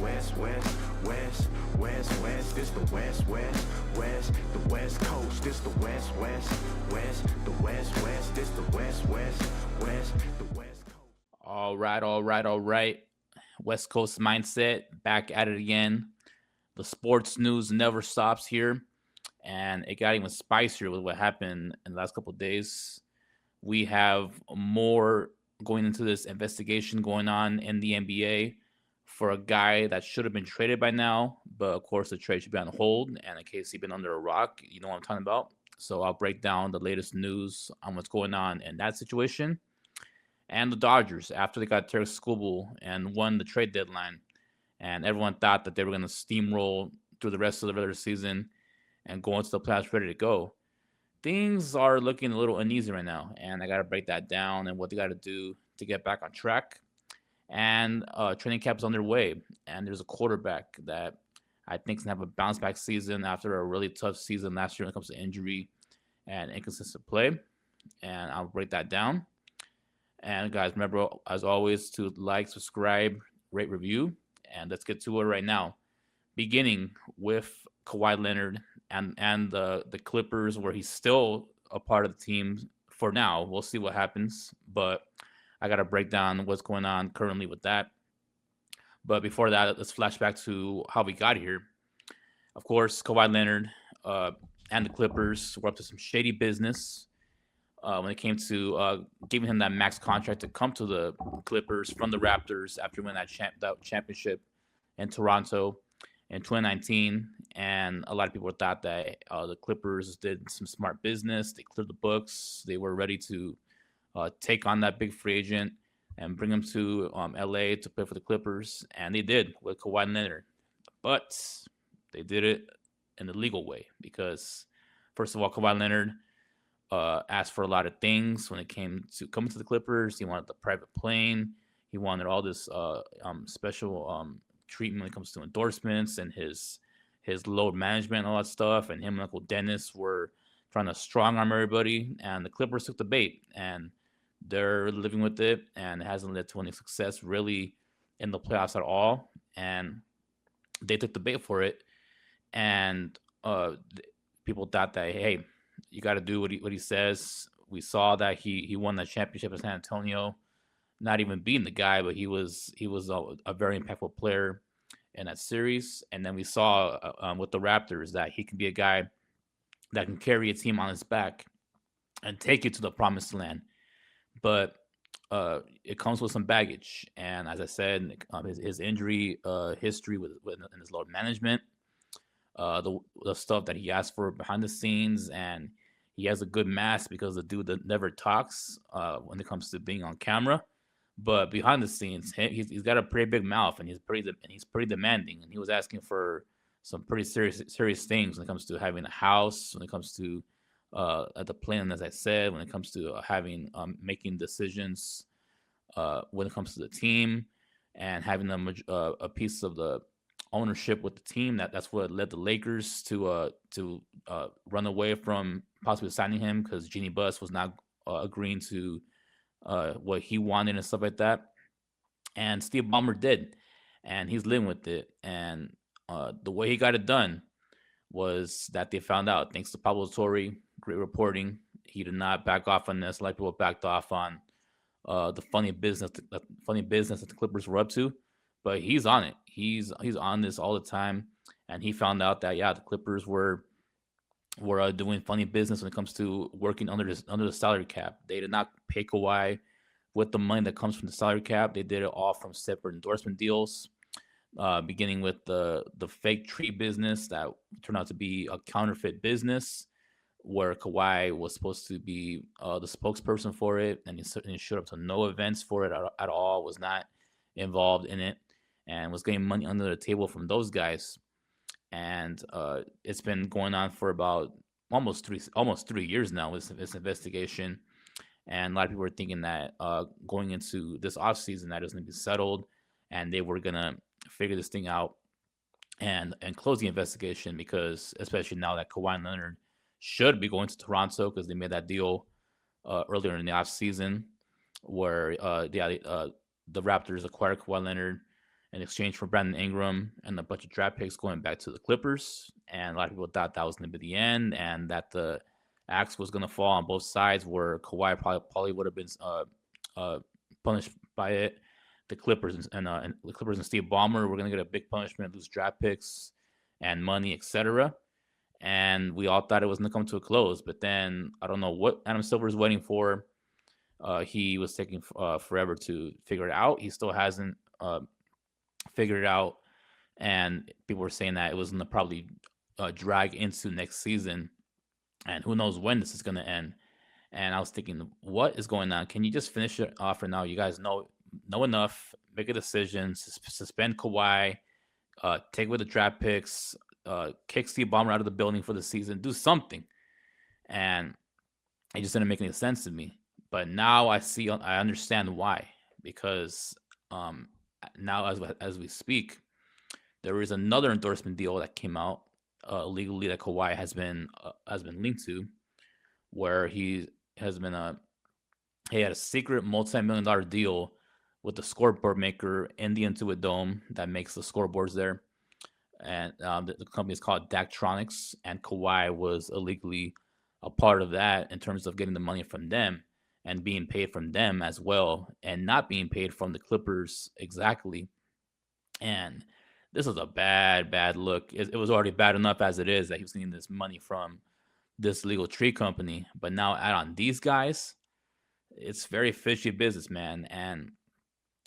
West, West, West, West, West. This the West, West, West, the West Coast. This the West, West, West, the West, West. This the West, West, West, the West Coast. All right, all right, all right. West Coast mindset back at it again. The sports news never stops here, and it got even spicier with what happened in the last couple of days. We have more going into this investigation going on in the NBA for a guy that should have been traded by now, but of course the trade should be on hold. And in case he's been under a rock, you know what I'm talking about. So I'll break down the latest news on what's going on in that situation. And the Dodgers, after they got Tarik Skubal and won the trade deadline, and everyone thought that they were going to steamroll through the rest of the regular season and go into the playoffs ready to go. Things are looking a little uneasy right now, and I got to break that down and what they got to do to get back on track. And training camp's underway, and there's a quarterback that I think is going to have a bounce back season after a really tough season last year when it comes to injury and inconsistent play. And I'll break that down. And guys, remember, as always, to like, subscribe, rate, review, and let's get to it right now. Beginning with Kawhi Leonard and the Clippers, where he's still a part of the team for now. We'll see what happens, but I got to break down what's going on currently with that. But before that, let's flash back to how we got here. Of course, Kawhi Leonard and the Clippers were up to some shady business when it came to giving him that max contract to come to the Clippers from the Raptors after winning that championship in Toronto in 2019. And a lot of people thought that the Clippers did some smart business. They cleared the books. They were ready to take on that big free agent and bring him to LA to play for the Clippers. And they did with Kawhi Leonard. But they did it in the legal way because, first of all, Kawhi Leonard asked for a lot of things when it came to coming to the Clippers. He wanted the private plane. He wanted all this special treatment when it comes to endorsements and his load management and all that stuff. And him and Uncle Dennis were trying to strong arm everybody. And the Clippers took the bait. And they're living with it. And it hasn't led to any success really in the playoffs at all. And they took the bait for it. And people thought that, hey, you got to do what he says. We saw that he won that championship in San Antonio, not even being the guy, but he was a very impactful player in that series. And then we saw with the Raptors that he can be a guy that can carry a team on his back and take it to the promised land. But it comes with some baggage. And as I said, his injury history with in his load management, the stuff that he asked for behind the scenes, and he has a good mask because the dude that never talks when it comes to being on camera, but behind the scenes, he's got a pretty big mouth, and he's pretty demanding, and he was asking for some pretty serious things when it comes to having a house, when it comes to at the plan, as I said, when it comes to having making decisions when it comes to the team and having a piece of the ownership with the team. That's what led the Lakers to run away from possibly signing him because Jeannie Buss was not agreeing to what he wanted and stuff like that. And Steve Ballmer did, and he's living with it. And the way he got it done was that they found out, thanks to Pablo Torre, great reporting. He did not back off on this. A lot of people backed off on the funny business that the Clippers were up to, but he's on it. He's on this all the time, and he found out that the Clippers were doing funny business when it comes to working under the salary cap. They did not pay Kawhi with the money that comes from the salary cap. They did it all from separate endorsement deals, beginning with the fake tree business that turned out to be a counterfeit business, where Kawhi was supposed to be the spokesperson for it, and he showed up to no events for it at all, was not involved in it, and was getting money under the table from those guys. And it's been going on for about almost 3 years now with this investigation. And a lot of people were thinking that going into this offseason, that is going to be settled, and they were going to figure this thing out and close the investigation, because especially now that Kawhi Leonard should be going to Toronto because they made that deal earlier in the offseason where the Raptors acquired Kawhi Leonard, in exchange for Brandon Ingram and a bunch of draft picks going back to the Clippers. And a lot of people thought that was going to be the end, and that the axe was going to fall on both sides, where Kawhi probably would have been uh, punished by it. The Clippers and the Clippers and Steve Ballmer were going to get a big punishment, lose draft picks and money, etc. And we all thought it was going to come to a close. But then I don't know what Adam Silver is waiting for. He was taking forever to figure it out. He still hasn't figured it out, and people were saying that it was going to probably drag into next season, and who knows when this is going to end. And I was thinking, what is going on? Can you just finish it off right now? You guys know enough. Make a decision. Suspend Kawhi. Take away the draft picks. Kick Steve Ballmer out of the building for the season. Do something. And it just didn't make any sense to me. But now I understand why. Because now, as we speak, there is another endorsement deal that came out legally that Kawhi has been linked to, where he had a secret multi-million-dollar deal with the scoreboard maker in the Intuit Dome that makes the scoreboards there, and the company is called Daktronics, and Kawhi was illegally a part of that in terms of getting the money from them and being paid from them as well, and not being paid from the Clippers exactly. And this was a bad look. It was already bad enough as it is that he was getting this money from this legal tree company, but now add on these guys, it's very fishy business, man. And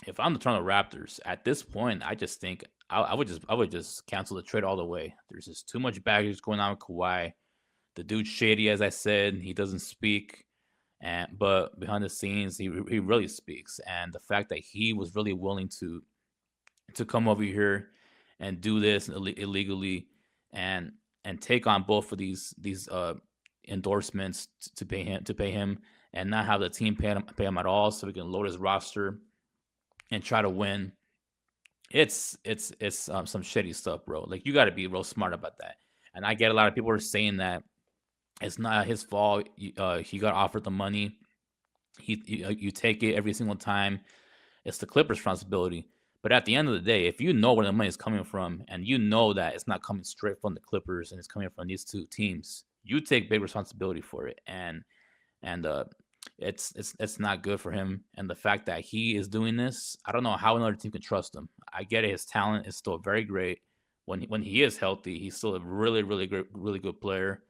if I'm the Toronto Raptors at this point, I just think I would just cancel the trade all the way. There's just too much baggage going on with Kawhi. The dude's shady, as I said. He doesn't speak, but behind the scenes, he really speaks. And the fact that he was really willing to come over here and do this illegally and take on both of these endorsements to pay him and not have the team pay him at all, so we can load his roster and try to win. It's some shitty stuff, bro. Like, you got to be real smart about that. And I get a lot of people are saying that it's not his fault. He got offered the money. You take it every single time. It's the Clippers' responsibility. But at the end of the day, if you know where the money is coming from, and you know that it's not coming straight from the Clippers and it's coming from these two teams, you take big responsibility for it. And it's not good for him. And the fact that he is doing this, I don't know how another team can trust him. I get it; his talent is still very great. When he is healthy, he's still a really great, really good player.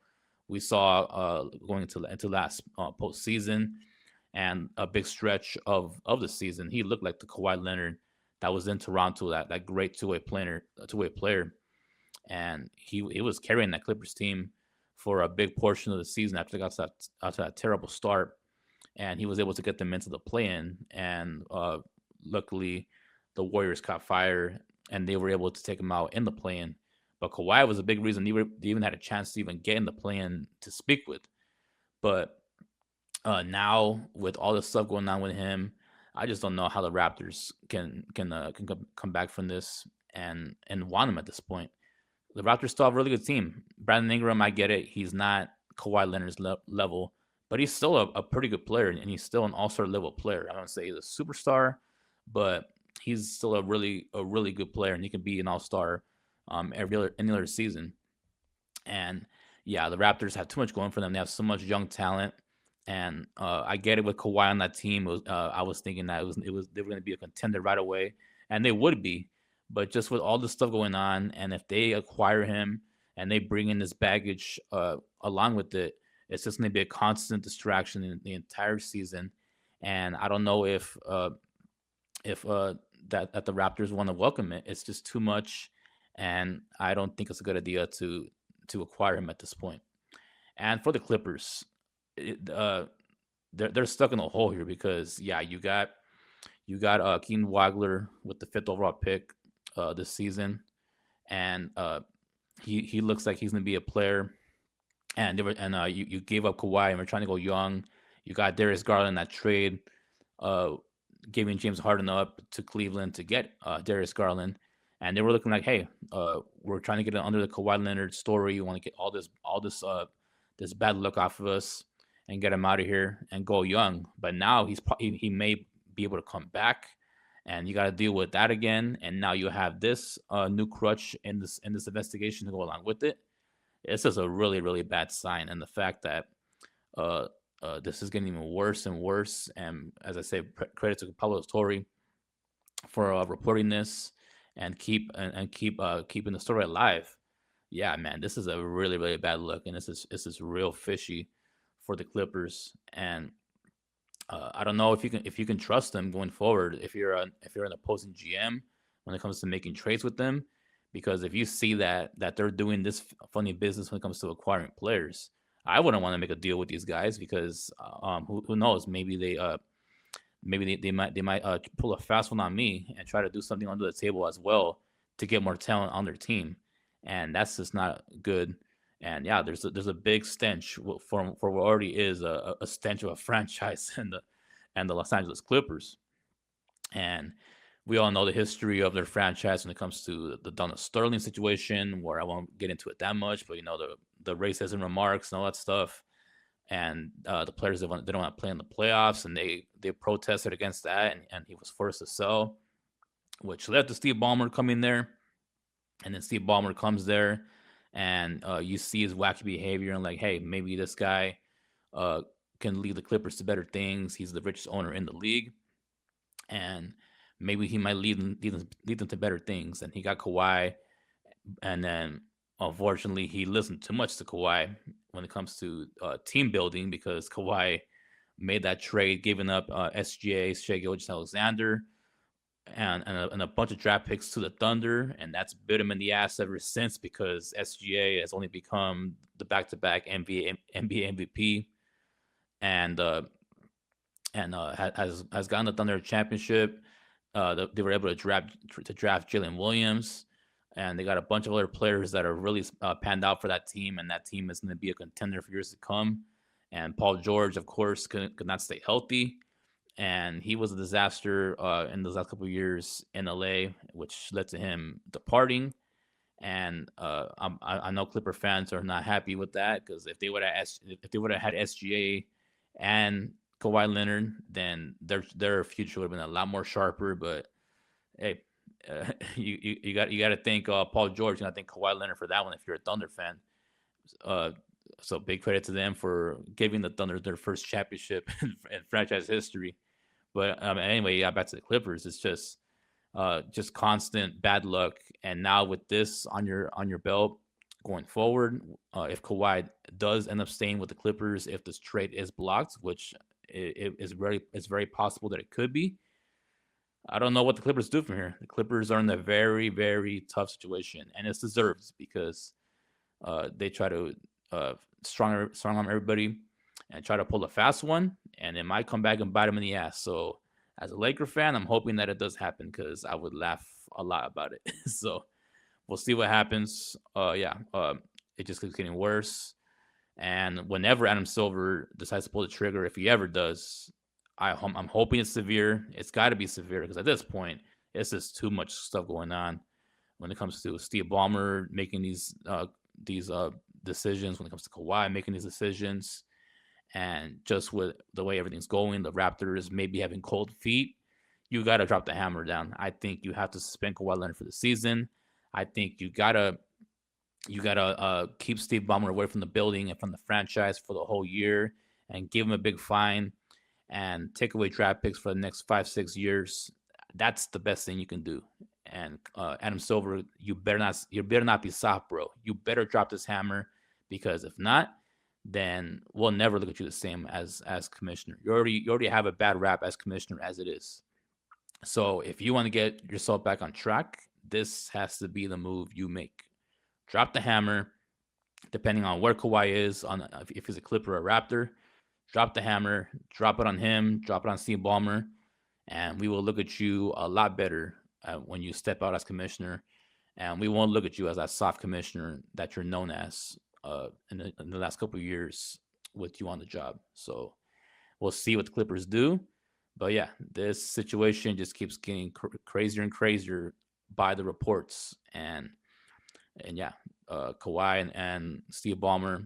We saw going into last postseason and a big stretch of the season, he looked like the Kawhi Leonard that was in Toronto, that great two-way player. And he was carrying that Clippers team for a big portion of the season after they got to that terrible start. And he was able to get them into the play-in. And luckily, the Warriors caught fire, and they were able to take him out in the play-in. But Kawhi was a big reason they even had a chance to even get in the play-in to speak with. But now, with all the stuff going on with him, I just don't know how the Raptors can come back from this and want him at this point. The Raptors still have a really good team. Brandon Ingram, I get it. He's not Kawhi Leonard's level, but he's still a pretty good player, and he's still an all-star level player. I don't say he's a superstar, but he's still a really good player, and he can be an all-star any other season. And yeah, the Raptors have too much going for them. They have so much young talent. And I get it with Kawhi on that team. I was thinking that they were going to be a contender right away, and they would be. But just with all this stuff going on, and if they acquire him and they bring in this baggage along with it, it's just going to be a constant distraction in the entire season. And I don't know if that the Raptors want to welcome it. It's just too much, and I don't think it's a good idea to acquire him at this point. And for the Clippers, they're stuck in a hole here because you got Keenan Wagler with the 5th overall pick this season, and he looks like he's gonna be a player. And you gave up Kawhi, and we're trying to go young. You got Darius Garland in that trade, giving James Harden up to Cleveland to get Darius Garland, and they were looking like, hey, we're trying to get it under the Kawhi Leonard story. You want to get all this bad luck off of us and get him out of here and go young. But now he may be able to come back and you got to deal with that again. And now you have this new crutch in this investigation to go along with it. It's just a really really bad sign, and the fact that uh, this is getting even worse and worse. And as I say, credit to Pablo Torre for reporting this and keeping the story alive. Yeah, man, this is a really really bad look, and this is real fishy for the Clippers. And I don't know if you can trust them going forward. If you're an opposing GM when it comes to making trades with them, because if you see that they're doing this funny business when it comes to acquiring players, I wouldn't want to make a deal with these guys because who knows, maybe they might pull a fast one on me and try to do something under the table as well to get more talent on their team, and that's just not good. And yeah, there's a big stench for what already is a stench of a franchise and the Los Angeles Clippers. And we all know the history of their franchise when it comes to the Donald Sterling situation, where I won't get into it that much, but the racism remarks and all that stuff, and the players they don't want to play in the playoffs, and they protested against that, and he was forced to sell, which led to Steve Ballmer coming there, and then Steve Ballmer comes there, and you see his wacky behavior, and like, hey, maybe this guy uh, can lead the Clippers to better things. He's the richest owner in the league, and maybe he might lead them to better things. And he got Kawhi, and then unfortunately he listened too much to Kawhi when it comes to team building, because Kawhi made that trade, giving up SGA, Shea Gilgeous-Alexander, and a bunch of draft picks to the Thunder, and that's bit him in the ass ever since, because SGA has only become the back-to-back NBA MVP, and has gotten the Thunder a championship. They were able to draft Jalen Williams, and they got a bunch of other players that are really panned out for that team, and that team is going to be a contender for years to come. And Paul George, of course, could not stay healthy, and he was a disaster in those last couple of years in LA, which led to him departing. And I know Clipper fans are not happy with that, because if they would have had SGA and Kawhi Leonard, then their future would have been a lot more sharper. But hey, you got to thank Paul George, and I think Kawhi Leonard for that one if you're a Thunder fan. Uh, so big credit to them for giving the Thunder their first championship in franchise history. But anyway, yeah, back to the Clippers. It's just constant bad luck, and now with this on your belt going forward, if Kawhi does end up staying with the Clippers, if this trade is blocked, which it's very possible that it could be, I don't know what the Clippers do from here. The Clippers are in a very very tough situation, and it's deserved, because they try to strong arm everybody and try to pull a fast one, and it might come back and bite them in the ass. So as a Laker fan, I'm hoping that it does happen, because I would laugh a lot about it. So we'll see what happens. It just keeps getting worse. And whenever Adam Silver decides to pull the trigger, if he ever does, I'm hoping it's severe. It's got to be severe, because at this point, it's just too much stuff going on when it comes to Steve Ballmer making these decisions, when it comes to Kawhi making these decisions, and just with the way everything's going, the Raptors maybe having cold feet. You got to drop the hammer down. I think you have to suspend Kawhi Leonard for the season. I think you gotta keep Steve Ballmer away from the building and from the franchise for the whole year, and give him a big fine, and take away draft picks for the next 5-6 years. That's the best thing you can do. And Adam Silver, you better not be soft, bro. You better drop this hammer, because if not, then we'll never look at you the same as commissioner. You already have a bad rap as commissioner as it is. So if you want to get yourself back on track, this has to be the move you make. Drop the hammer, depending on where Kawhi is, on if he's a Clipper or a Raptor. Drop the hammer, drop it on him, drop it on Steve Ballmer, and we will look at you a lot better when you step out as commissioner. And we won't look at you as that soft commissioner that you're known as in the last couple of years with you on the job. So we'll see what the Clippers do. But yeah, this situation just keeps getting crazier and crazier by the reports. And yeah, Kawhi and Steve Ballmer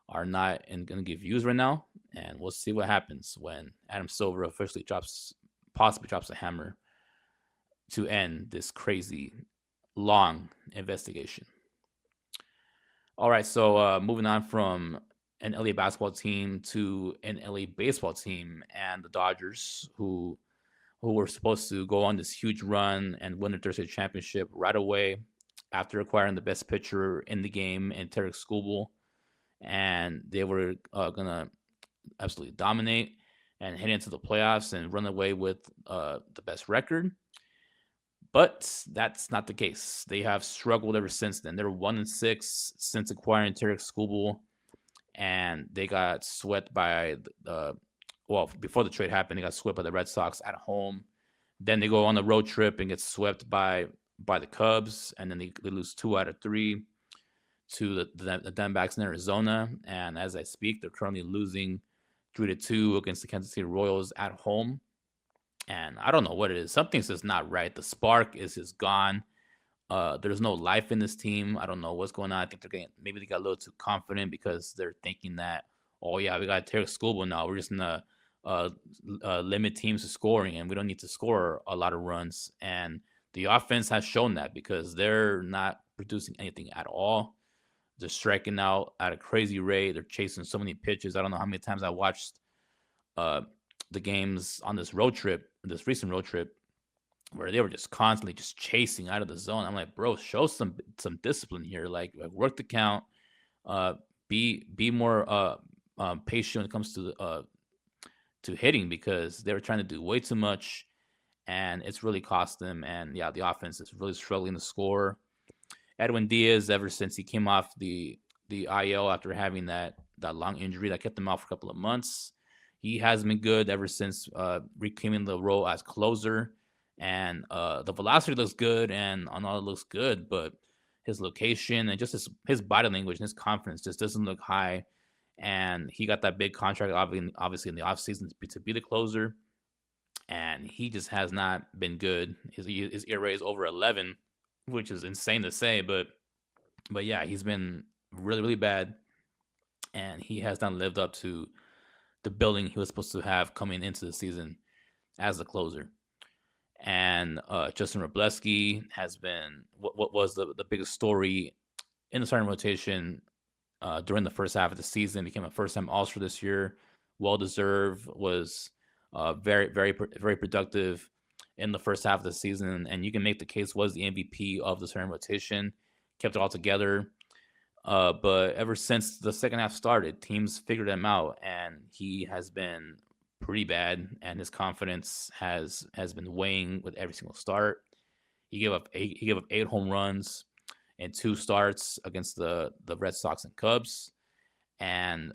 are not going to give views right now. And we'll see what happens when Adam Silver officially possibly drops a hammer to end this crazy long investigation. All right, so moving on from an LA basketball team to an LA baseball team and the Dodgers, who were supposed to go on this huge run and win the Thursday championship right away after acquiring the best pitcher in the game in Tarik Skubal, and they were gonna absolutely dominate and head into the playoffs and run away with the best record. But that's not the case. They have struggled ever since then. They're 1-6 since acquiring Tarik Skubal, and they got swept by well, before the trade happened, they got swept by the Red Sox at home. Then they go on the road trip and get swept by the Cubs, and then they lose 2 out of 3 to the Diamondbacks in Arizona. And as I speak, they're currently losing 3-2 against the Kansas City Royals at home. And I don't know what it is. Something's just not right. The spark is just gone. There's no life in this team. I don't know what's going on. I think maybe they got a little too confident because they're thinking that, oh yeah, we got Tarik Skubal now. We're just gonna limit teams to scoring, and we don't need to score a lot of runs. And the offense has shown that because they're not producing anything at all. They're striking out at a crazy rate. They're chasing so many pitches. I don't know how many times I watched the games on this recent road trip, where they were just constantly just chasing out of the zone. I'm like, bro, show some discipline here. Like work the count. Be more patient when it comes to hitting, because they were trying to do way too much, and it's really cost them. And yeah, the offense is really struggling to score. Edwin Diaz, ever since he came off the IL after having that long injury that kept him off for a couple of months, he has been good ever since reclaiming the role as closer. And the velocity looks good, and on all it looks good, but his location and just his body language and his confidence just doesn't look high. And he got that big contract, obviously in the offseason to be the closer, and he just has not been good. His ERA is over 11, which is insane to say, but yeah, he's been really, really bad, and he has not lived up to the billing he was supposed to have coming into the season as the closer. And Justin Robleski has been what was the biggest story in the starting rotation during the first half of the season. Became a first-time All-Star this year, well deserved. Was very productive in the first half of the season, and you can make the case was the MVP of the starting rotation. Kept it all together. But ever since the second half started, teams figured him out, and he has been pretty bad, and his confidence has been weighing with every single start. He gave up 8 home runs in 2 starts against the Red Sox and Cubs, and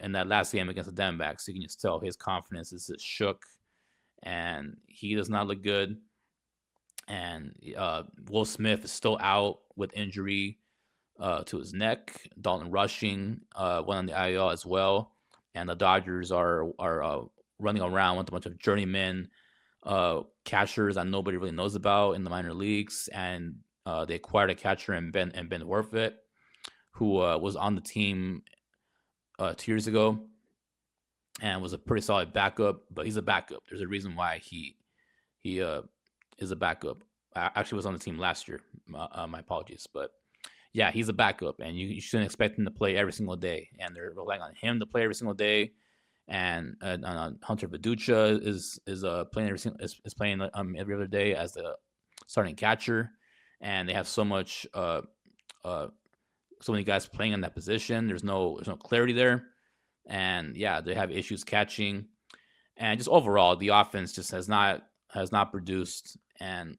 in that last game against the Diamondbacks, you can just tell his confidence is just shook, and he does not look good. And Will Smith is still out with injury to his neck. Dalton Rushing went on the IL as well, and the Dodgers are running around with a bunch of journeymen catchers that nobody really knows about in the minor leagues, and they acquired a catcher in Ben Werfit, who was on the team 2 years ago and was a pretty solid backup. But he's a backup. There's a reason why he is a backup. I actually was on the team last year. My apologies, but yeah, he's a backup, and you shouldn't expect him to play every single day. And they're relying on him to play every single day. And Hunter Viducha is playing every other day as the starting catcher, and they have so many guys playing in that position. There's no clarity there, and yeah, they have issues catching, and just overall the offense just has not produced, and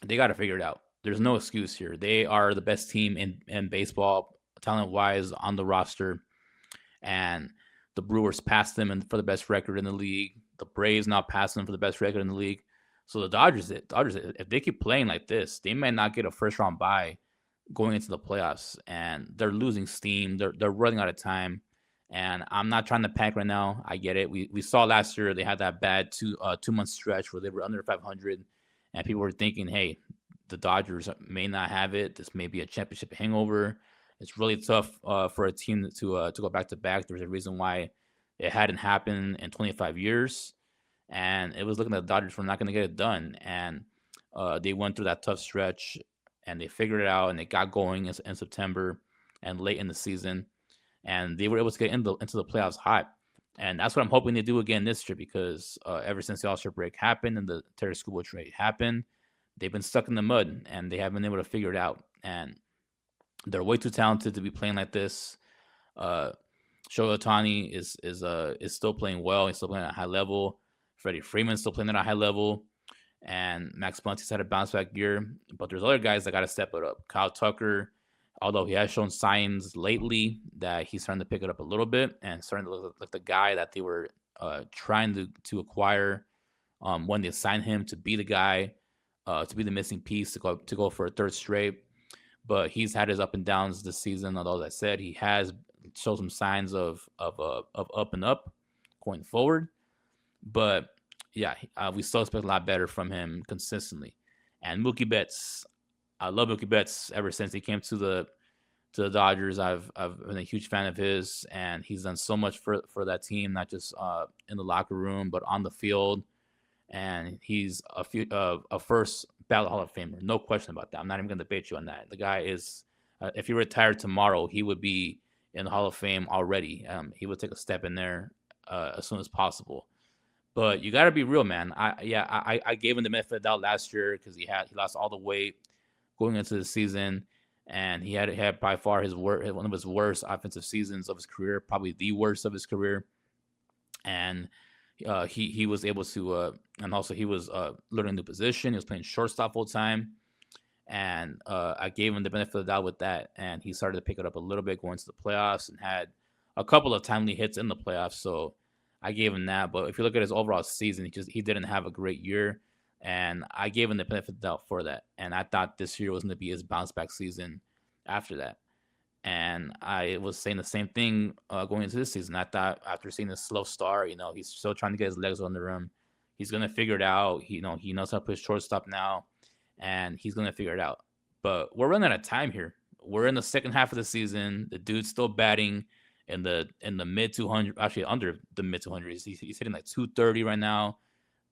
they got to figure it out. There's no excuse here. They are the best team in baseball, talent-wise, on the roster, and the Brewers passed them for the best record in the league. The Braves now passed them for the best record in the league. So the Dodgers, if they keep playing like this, they might not get a first-round bye going into the playoffs, and they're losing steam. They're running out of time, and I'm not trying to panic right now. I get it. We saw last year they had that bad 2-month stretch where they were under 500, and people were thinking, hey, the Dodgers may not have it. This may be a championship hangover. It's really tough for a team to go back to back. There's a reason why it hadn't happened in 25 years, and it was looking at the Dodgers were not going to get it done. And They went through that tough stretch and they figured it out and they got going in September and late in the season, and they were able to get into the playoffs hot. And that's what I'm hoping they do again this year because ever since the All-Star break happened and the Tarik Skubal trade happened, they've been stuck in the mud and they haven't been able to figure it out. And they're way too talented to be playing like this. Uh, Shohei Ohtani is still playing well. He's still playing at a high level. Freddie Freeman's still playing at a high level. And Max Bunty's had a bounce back year. But there's other guys that got to step it up. Kyle Tucker, although he has shown signs lately that he's starting to pick it up a little bit and starting to look like the guy that they were trying to acquire when they signed him to be the guy, to be the missing piece to go for a third straight. But he's had his up and downs this season. Although, as I said, he has showed some signs of up and up going forward. But yeah, we still expect a lot better from him consistently. And Mookie Betts, I love Mookie Betts ever since he came to the Dodgers. I've been a huge fan of his, and he's done so much for that team, not just in the locker room, but on the field. And he's a first ballot Hall of Famer, no question about that. I'm not even going to debate you on that. The guy is, if he retired tomorrow, he would be in the Hall of Fame already. He would take a step in there as soon as possible. But you got to be real, man. I gave him the benefit of the doubt last year because he lost all the weight going into the season, and he had by far one of his worst offensive seasons of his career, probably the worst of his career. And he was able to, and also he was learning a new position. He was playing shortstop full time, and I gave him the benefit of the doubt with that, and he started to pick it up a little bit going to the playoffs and had a couple of timely hits in the playoffs. So I gave him that. But if you look at his overall season, he didn't have a great year, and I gave him the benefit of the doubt for that. And I thought this year was going to be his bounce back season after that. And I was saying the same thing going into this season. I thought after seeing this slow start, he's still trying to get his legs under him. He's going to figure it out. He knows how to play shortstop now, and he's going to figure it out. But we're running out of time here. We're in the second half of the season. The dude's still batting in the mid 200, actually under the mid 200s. He's hitting like 230 right now.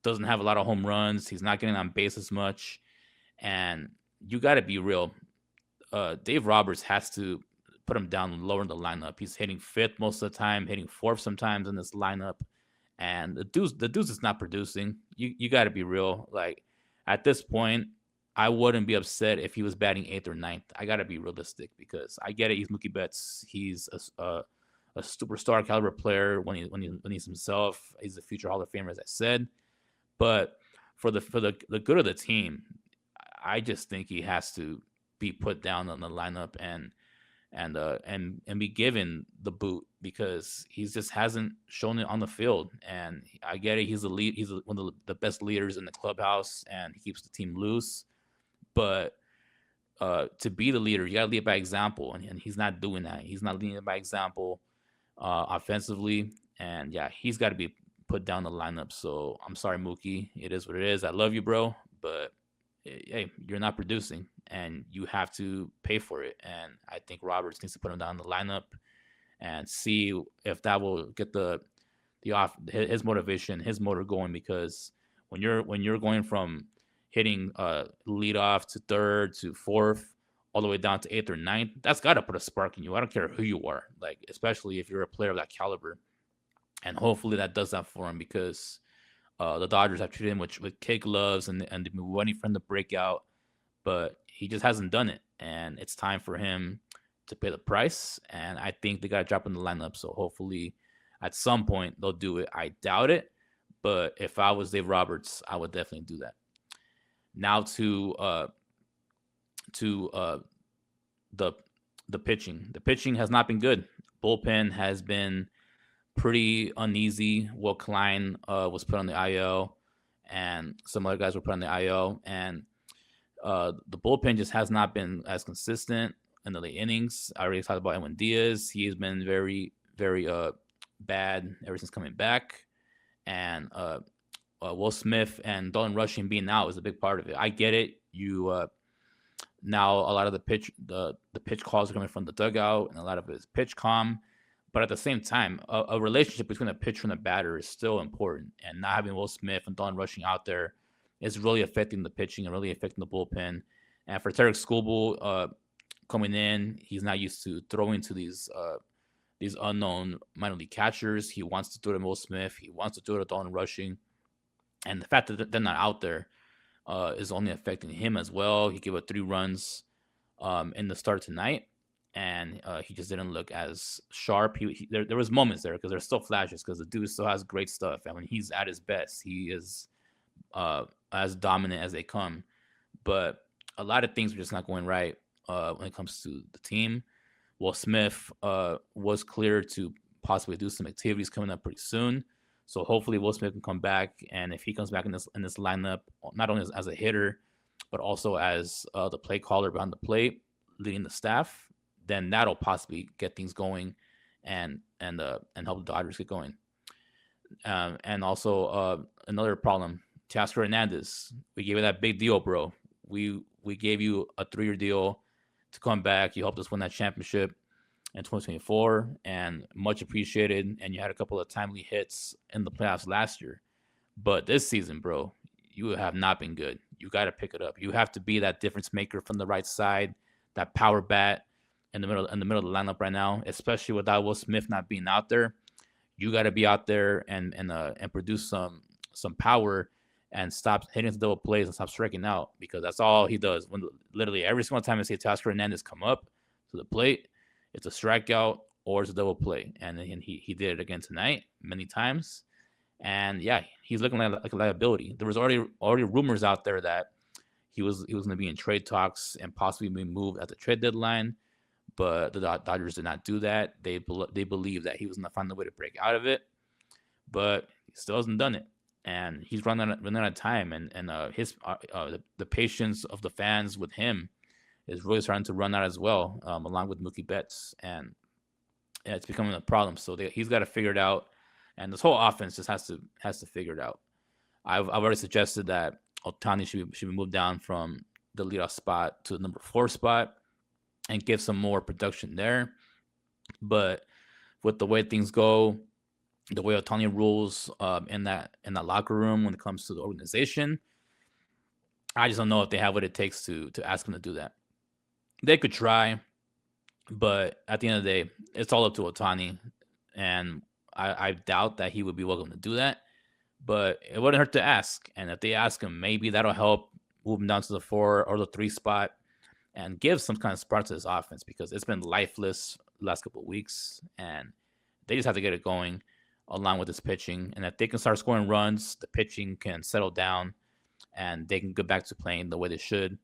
Doesn't have a lot of home runs. He's not getting on base as much. And you got to be real. Dave Roberts has to put him down lower in the lineup. He's hitting fifth most of the time, hitting fourth sometimes in this lineup. And the dude's is not producing. You got to be real. Like, at this point, I wouldn't be upset if he was batting eighth or ninth. I got to be realistic because I get it. He's Mookie Betts. He's a superstar caliber player when he's himself. He's a future Hall of Famer, as I said. But for the good of the team, I just think he has to be put down on the lineup and be given the boot because he just hasn't shown it on the field. And I get it. He's the lead. He's one of the best leaders in the clubhouse, and he keeps the team loose. But to be the leader, you got to lead by example, and he's not doing that. He's not leading by example offensively, and yeah, he's got to be put down the lineup. So I'm sorry, Mookie. It is what it is. I love you, bro, but hey, you're not producing, and you have to pay for it. And I think Roberts needs to put him down the lineup and see if that will get his motivation, his motor going. Because when you're going from hitting leadoff to third to fourth, all the way down to eighth or ninth, that's got to put a spark in you. I don't care who you are, like especially if you're a player of that caliber. And hopefully that does that for him because the Dodgers have treated him with kid gloves and they've been waiting for him to break out, but he just hasn't done it. And it's time for him to pay the price. And I think they got to drop in the lineup. So hopefully at some point they'll do it. I doubt it, but if I was Dave Roberts, I would definitely do that. Now to the pitching. The pitching has not been good. Bullpen has been pretty uneasy. Will Klein was put on the IL, and some other guys were put on the IL, and the bullpen just has not been as consistent in the late innings. I already talked about Edwin Diaz. He has been very, very bad ever since coming back, and Will Smith and Dalton Rushing being out is a big part of it. I get it. Now a lot of the pitch calls are coming from the dugout, and a lot of it is pitch calm. But at the same time, a relationship between the pitcher and the batter is still important. And not having Will Smith and Dalton Rushing out there it's really affecting the pitching and really affecting the bullpen. And for Tarik Skubal coming in, he's not used to throwing to these unknown minor league catchers. He wants to throw to Will Smith. He wants to throw to Dalton Rushing. And the fact that they're not out there is only affecting him as well. He gave up 3 runs in the start tonight, and he just didn't look as sharp. There was moments there because there's still flashes because the dude still has great stuff. And when he's at his best, he is as dominant as they come. But a lot of things are just not going right when it comes to the team. Will Smith was cleared to possibly do some activities coming up pretty soon. So hopefully Will Smith can come back, and if he comes back in this lineup, not only as a hitter, but also as the play caller behind the plate, leading the staff, then that'll possibly get things going, and help the Dodgers get going. And also another problem, Teoscar Hernandez. We gave you that big deal, bro. We gave you a 3-year deal to come back. You helped us win that championship in 2024, and much appreciated. And you had a couple of timely hits in the playoffs last year. But this season, bro, you have not been good. You got to pick it up. You have to be that difference maker from the right side, that power bat in the middle of the lineup right now, especially without Will Smith not being out there. You got to be out there and produce some power and stop hitting the double plays and stop striking out, because that's all he does. When literally every single time I see Teoscar Hernandez come up to the plate, it's a strikeout or it's a double play, and he did it again tonight many times. And yeah, he's looking like a liability. There was already rumors out there that he was going to be in trade talks and possibly be moved at the trade deadline, but the Dodgers did not do that. They believe that he was going to find a way to break out of it, but he still hasn't done it. And he's running out of time, and the patience of the fans with him is really starting to run out as well, along with Mookie Betts, and it's becoming a problem. So he's got to figure it out, and this whole offense just has to figure it out. I've already suggested that Ohtani should be moved down from the leadoff spot to the number 4 spot and give some more production there. But with the way things go, the way Ohtani rules in that locker room when it comes to the organization, I just don't know if they have what it takes to ask him to do that. They could try, but at the end of the day, it's all up to Ohtani, and I doubt that he would be welcome to do that. But it wouldn't hurt to ask, and if they ask him, maybe that'll help move him down to the 4 or the 3 spot and give some kind of spark to this offense, because it's been lifeless the last couple of weeks, and they just have to get it going along with this pitching. And if they can start scoring runs, the pitching can settle down and they can go back to playing the way they should.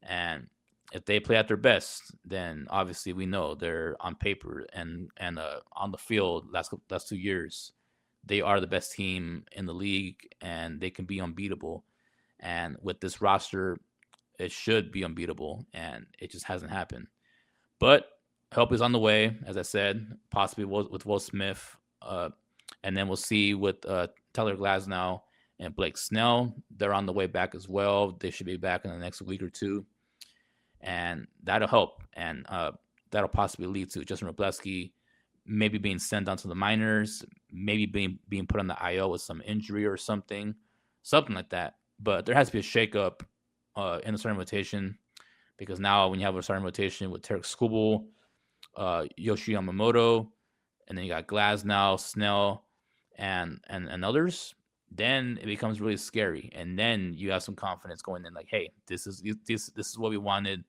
And if they play at their best, then obviously we know they're on paper and on the field last 2 years, they are the best team in the league and they can be unbeatable. And with this roster, it should be unbeatable, and it just hasn't happened. But help is on the way, as I said, possibly with Will Smith. And then we'll see with Tyler Glasnow and Blake Snell. They're on the way back as well. They should be back in the next week or two. And that'll help. And that'll possibly lead to Justin Robleski maybe being sent down to the minors, maybe being put on the IL with some injury or something like that. But there has to be a shakeup in the starting rotation, because now when you have a starting rotation with Tarik Skubal, Yoshi Yamamoto, and then you got Glasnow, Snell, and others, then it becomes really scary. And then you have some confidence going in, like, hey, this is what we wanted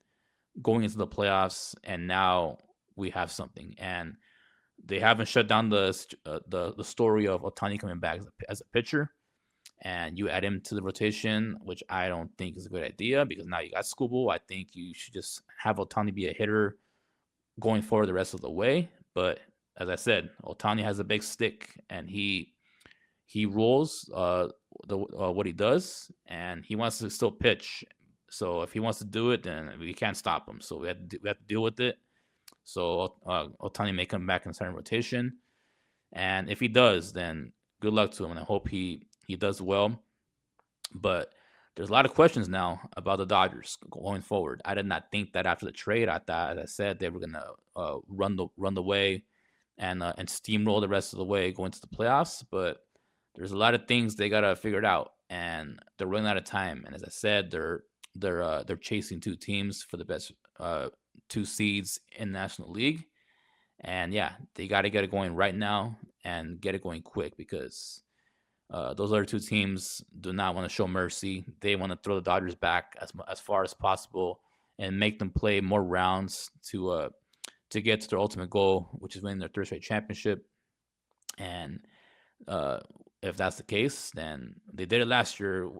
going into the playoffs, and now we have something. And they haven't shut down the story of Ohtani coming back as a pitcher, and you add him to the rotation, which I don't think is a good idea, because now you got Skubal. I think you should just have Ohtani be a hitter going forward the rest of the way. But as I said, Ohtani has a big stick, and he rules what he does, and he wants to still pitch. So if he wants to do it, then we can't stop him. So we have to deal with it. So Ohtani may come back in the starting rotation, and if he does, then good luck to him, and I hope he does well. But there's a lot of questions now about the Dodgers going forward. I did not think that after the trade. I thought, as I said, they were gonna run the way and steamroll the rest of the way going to the playoffs. But there's a lot of things they gotta figure it out. and they're running out of time. And as I said, they're chasing two teams for the best two seeds in the National League. And yeah, they got to get it going right now and get it going quick because those other two teams do not want to show mercy. They want to throw the Dodgers back as far as possible and make them play more rounds to get to their ultimate goal, which is winning their third straight championship. And uh, if that's the case, then they did it last year,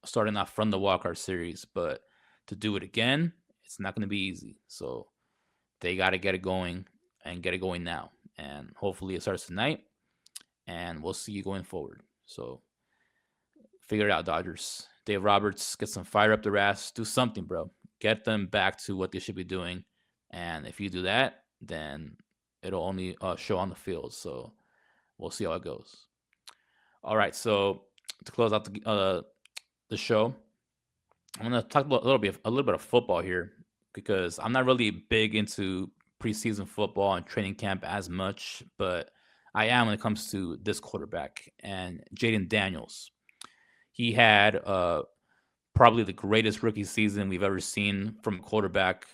starting off from the wildcard series. But to do it again, it's not going to be easy. So they got to get it going and get it going now. And hopefully it starts tonight. And we'll see you going forward. So figure it out, Dodgers. Dave Roberts, get some fire up their ass. Do something, bro. Get them back to what they should be doing. And if you do that, then it'll only show on the field. So we'll see how it goes. All right. So to close out the show, I'm gonna talk about a little bit of football here because I'm not really big into preseason football and training camp as much, but I am when it comes to this quarterback and Jayden Daniels. He had probably the greatest rookie season we've ever seen from a quarterback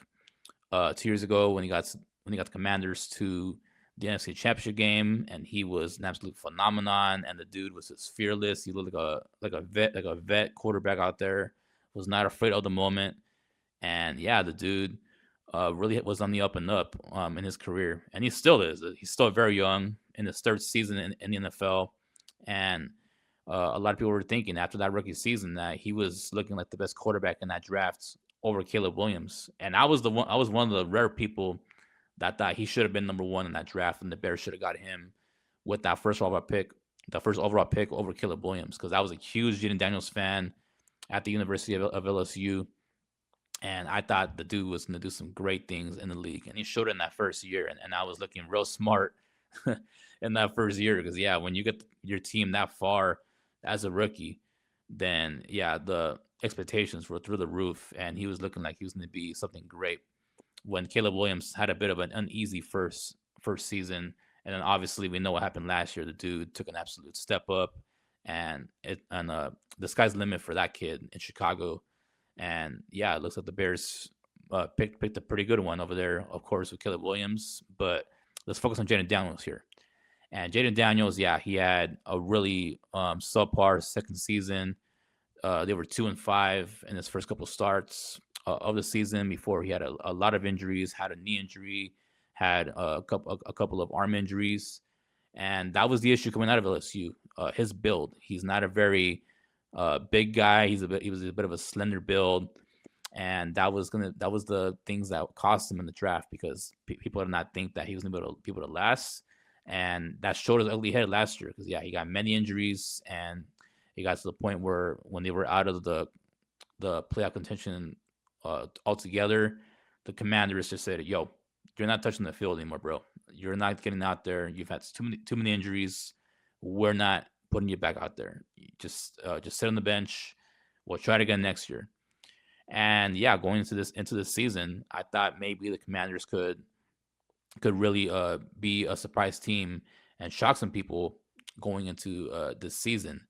2 years ago when he got the Commanders to the NFC Championship game, and he was an absolute phenomenon. And the dude was just fearless. He looked like a vet quarterback out there. Was not afraid of the moment, and yeah, the dude really was on the up and up in his career, and he still is. He's still very young in his third season in the NFL, and a lot of people were thinking after that rookie season that he was looking like the best quarterback in that draft over Caleb Williams, and I was one of the rare people that thought he should have been number one in that draft, and the Bears should have got him with that first overall pick over Caleb Williams, because I was a huge Jayden Daniels fan at the University of LSU, and I thought the dude was going to do some great things in the league, and he showed it in that first year, and I was looking real smart in that first year because, yeah, when you get your team that far as a rookie, then, yeah, the expectations were through the roof, and he was looking like he was going to be something great when Caleb Williams had a bit of an uneasy first season. And then obviously we know what happened last year. The dude took an absolute step up, and the sky's the limit for that kid in Chicago. And yeah, it looks like the Bears picked a pretty good one over there, of course, with Caleb Williams. But let's focus on Jayden Daniels here. And Jayden Daniels, yeah, he had a really subpar second season. They were 2-5 in his first couple starts of the season before he had a lot of injuries, had a knee injury, had a couple of arm injuries, and that was the issue coming out of LSU. His build, he's not a very big guy. He was a bit of a slender build, and that was the things that cost him in the draft because people did not think that he was going to be able to last, and that showed his ugly head last year because, yeah, he got many injuries, and he got to the point where when they were out of the playoff contention altogether, the Commanders just said, "Yo, you're not touching the field anymore, bro. You're not getting out there. You've had too many injuries. We're not putting you back out there. Just sit on the bench. We'll try it again next year." And yeah, going into this season, I thought maybe the Commanders could really be a surprise team and shock some people going into this season.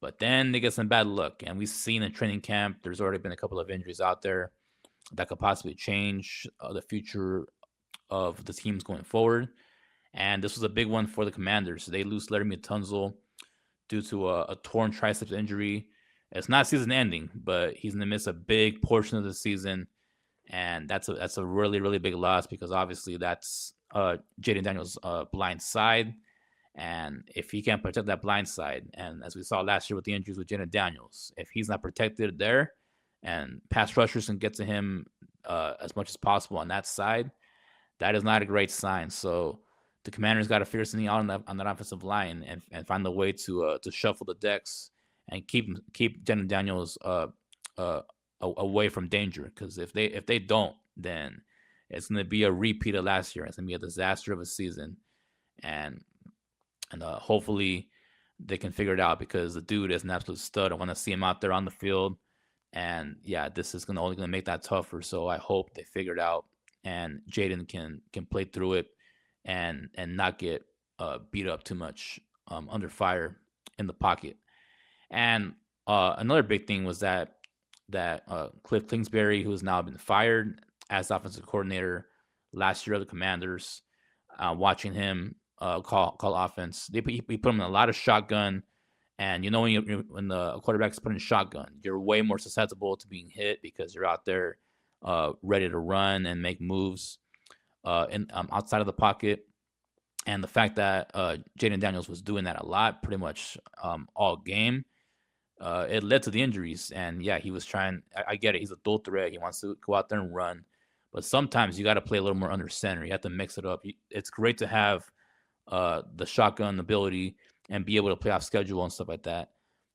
But then they get some bad luck, and we've seen in training camp there's already been a couple of injuries out there that could possibly change the future of the teams going forward. And this was a big one for the Commanders. They lose Larry Tunzel due to a torn triceps injury. It's not season ending, but he's going to miss a big portion of the season, and that's a really, really big loss because obviously that's Jayden Daniels' blind side. And if he can't protect that blind side, and as we saw last year with the injuries with Jayden Daniels, if he's not protected there and pass rushers can get to him as much as possible on that side, that is not a great sign. So the Commanders got to figure something out on that offensive line and find a way to shuffle the decks and keep Jayden Daniels away from danger. Because if they don't, then it's going to be a repeat of last year. It's going to be a disaster of a season, and hopefully they can figure it out because the dude is an absolute stud. I want to see him out there on the field, and yeah, this is only going to make that tougher. So I hope they figure it out and Jayden can play through it and not get beat up too much under fire in the pocket. And Another big thing was that Cliff Kingsbury, who has now been fired as offensive coordinator last year of the Commanders, watching him call offense, he put him in a lot of shotgun. And when the quarterback's put in shotgun, you're way more susceptible to being hit because you're out there ready to run and make moves outside of the pocket. And the fact that Jayden Daniels was doing that a lot, pretty much all game, it led to the injuries. And yeah, he was trying. I get it. He's a dual threat. He wants to go out there and run. But sometimes you got to play a little more under center. You have to mix it up. It's great to have the shotgun ability and be able to play off schedule and stuff like that.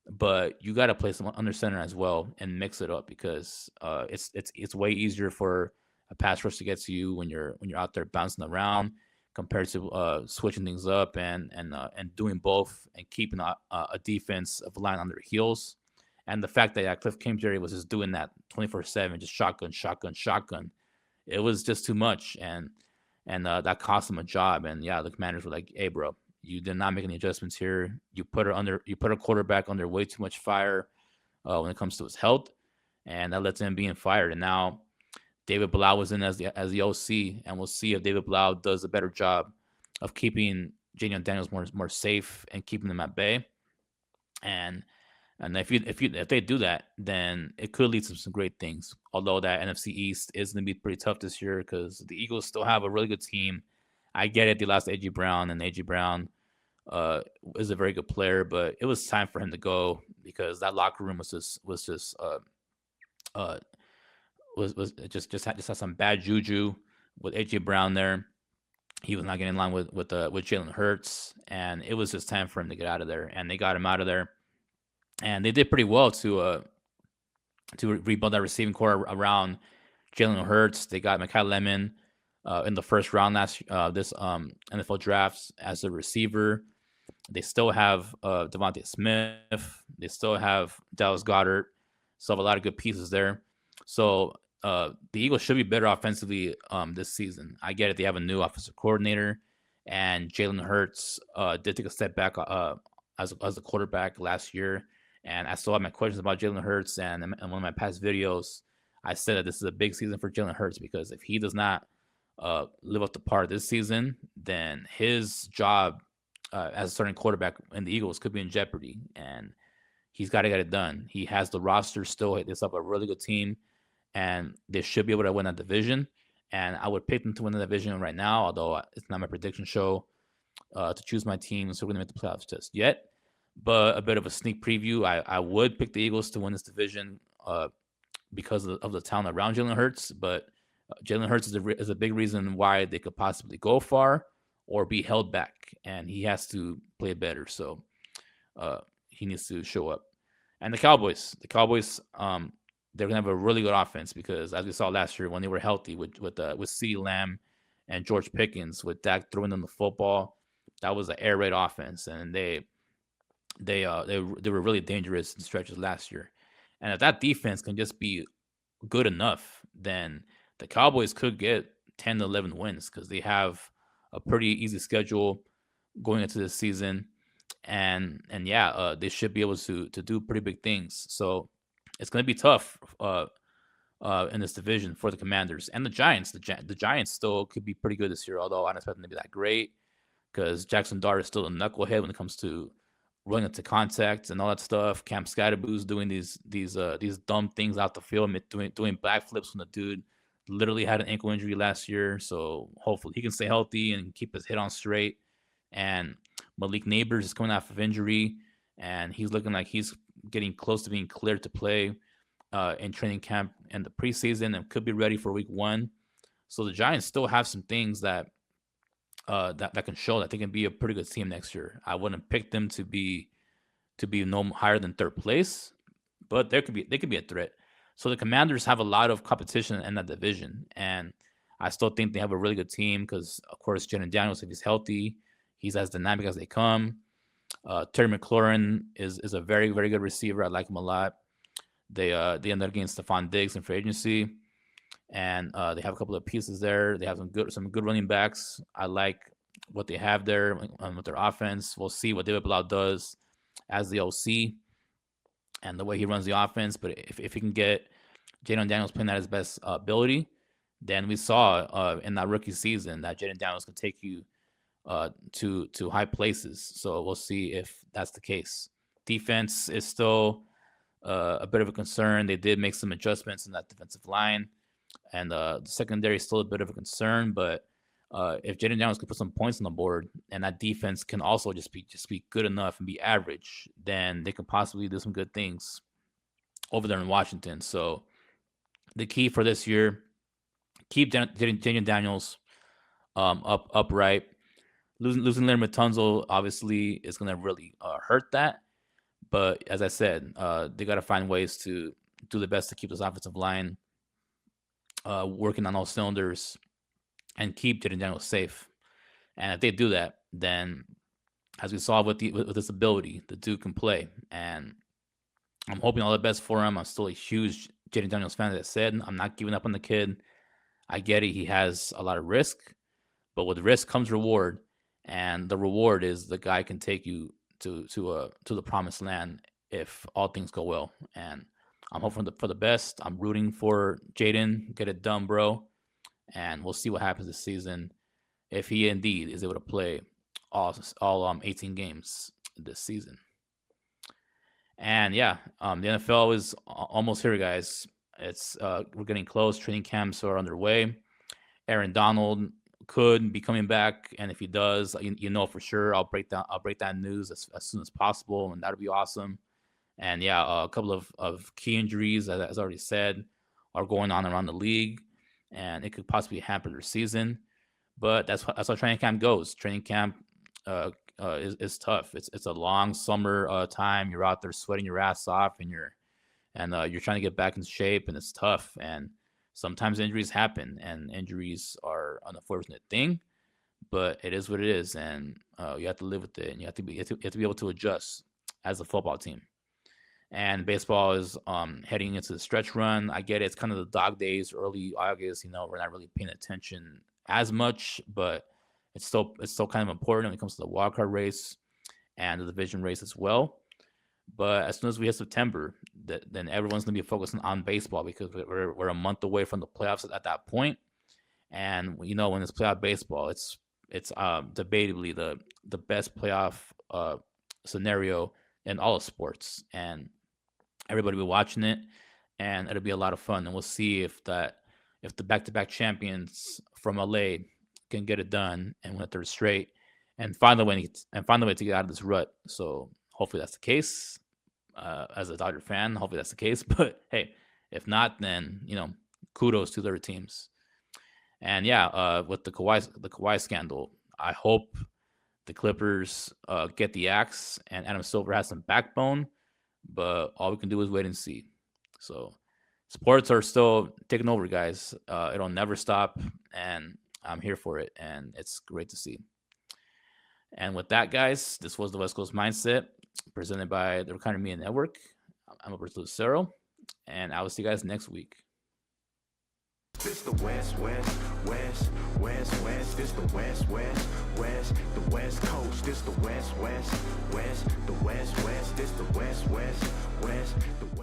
But you got to play some under center as well and mix it up because it's way easier for a pass rush to get to you when you're out there bouncing around compared to switching things up and doing both and keeping a defense of line on their heels. And the fact that Cliff Kingsbury was just doing that 24/7, just shotgun, shotgun, shotgun, it was just too much, and that cost him a job. And yeah, the Commanders were like, "Hey, bro, you did not make any adjustments here. You put a quarterback under way too much fire when it comes to his health, and that led to him being fired. And now David Blau was in as the OC, and we'll see if David Blau does a better job of keeping Jayden Daniels more safe and keeping them at bay. And if they do that, then it could lead to some great things. Although that NFC East is going to be pretty tough this year because the Eagles still have a really good team. I get it. They lost A.J. Brown, and A.J. Brown is a very good player, but it was time for him to go because that locker room had some bad juju with A.J. Brown there. He was not getting in line with Jalen Hurts, and it was just time for him to get out of there. And they got him out of there, and they did pretty well to rebuild that receiving core around Jalen Hurts. They got Mekhi Lemon in the first round this NFL drafts as a receiver. They still have Devontae Smith. They still have Dallas Goedert. Still have a lot of good pieces there. So the Eagles should be better offensively this season. I get it. They have a new offensive coordinator, and Jalen Hurts did take a step back as a quarterback last year. And I still have my questions about Jalen Hurts. And in one of my past videos, I said that this is a big season for Jalen Hurts because if he does not live up to par this season, then his job as a starting quarterback in the Eagles could be in jeopardy. And he's got to get it done. He has the roster still. They still have a really good team, and they should be able to win that division. And I would pick them to win the division right now, although it's not my prediction show to choose my team, so we're going to make the playoffs just yet. But a bit of a sneak preview, I would pick the Eagles to win this division because of the talent around Jalen Hurts. But Jalen Hurts is a big reason why they could possibly go far or be held back, and he has to play better. So he needs to show up. And the Cowboys, they're gonna have a really good offense because, as we saw last year, when they were healthy with CeeDee Lamb and George Pickens, with Dak throwing them the football, that was an air raid offense, and they were really dangerous in stretches last year. And if that defense can just be good enough, then the Cowboys could get 10 to 11 wins because they have a pretty easy schedule going into this season. And they should be able to do pretty big things. So it's going to be tough in this division for the Commanders and the Giants. The Giants still could be pretty good this year, although I don't expect them to be that great because Jackson Dart is still a knucklehead when it comes to running into contact and all that stuff. Cam Skadaboo's doing these dumb things out the field, doing backflips when the dude literally had an ankle injury last year. So hopefully he can stay healthy and keep his hit on straight. And Malik Neighbors is coming off of injury, and he's looking like he's getting close to being cleared to play in training camp and the preseason and could be ready for week 1. So the Giants still have some things that can show that they can be a pretty good team next year. I wouldn't pick them to be no higher than 3rd place, but they could be a threat. So the Commanders have a lot of competition in that division, and I still think they have a really good team because, of course, Jayden Daniels, if he's healthy, he's as dynamic as they come. Terry McLaurin is a very, very good receiver. I like him a lot. They ended up getting Stephon Diggs in free agency, and they have a couple of pieces there. They have some good running backs. I like what they have there with their offense. We'll see what David Blau does as the OC. and the way he runs the offense. But if he can get Jayden Daniels playing at his best ability, then we saw in that rookie season that Jayden Daniels can take you to high places. So we'll see if that's the case. Defense is still a bit of a concern. They did make some adjustments in that defensive line, and the secondary is still a bit of a concern. But if Jayden Daniels can put some points on the board, and that defense can also just be good enough and be average, then they can possibly do some good things over there in Washington. So the key for this year, keep Jayden Daniels upright. Losing Larry Matunzo obviously is going to really hurt that. But as I said, they got to find ways to do the best to keep this offensive line working on all cylinders and keep Jayden Daniels safe. And if they do that, then as we saw with this ability, the dude can play. And I'm hoping all the best for him. I'm still a huge Jayden Daniels fan, as I said. I'm not giving up on the kid. I get it. He has a lot of risk, but with risk comes reward. And the reward is the guy can take you to the promised land if all things go well. And I'm hoping for the best. I'm rooting for Jayden. Get it done, bro. And we'll see what happens this season if he indeed is able to play all 18 games this season. And yeah, the NFL is almost here, guys. It's we're getting close. Training camps are underway. Aaron Donald could be coming back, and if he does, you know for sure, I'll break that news as soon as possible, and that'll be awesome. And yeah, a couple of key injuries, as I already said, are going on around the league, and it could possibly hamper their season. But that's how training camp goes. Training camp is tough. It's a long summer time. You're out there sweating your ass off, and you're trying to get back in shape, and it's tough. And sometimes injuries happen, and injuries are an unfortunate thing, but it is what it is, and you have to live with it, and you have to be able to adjust as a football team. And baseball is heading into the stretch run. I get it; it's kind of the dog days, early August. We're not really paying attention as much, but it's still kind of important when it comes to the wild card race and the division race as well. But as soon as we hit September, then everyone's going to be focusing on baseball because we're a month away from the playoffs at that point. And when it's playoff baseball, it's debatably the best playoff scenario in all of sports, and everybody will be watching it, and it'll be a lot of fun. And we'll see if the back-to-back champions from LA can get it done and win a third straight and find a way to get out of this rut. So hopefully that's the case. As a Dodger fan, hopefully that's the case. But hey, if not, then kudos to their teams. And yeah, with the Kawhi scandal, I hope the Clippers get the axe and Adam Silver has some backbone. But all we can do is wait and see. So sports are still taking over, guys. It'll never stop, and I'm here for it, and it's great to see. And with that, guys, this was the West Coast Mindset presented by the Recliner Media Network. I'm Alberto Lucero, and I will see you guys next week. This the West, West, West, West, West. This the West, West, West, the West Coast. This the West, West, West, the West, West. This the West, West, West, the West.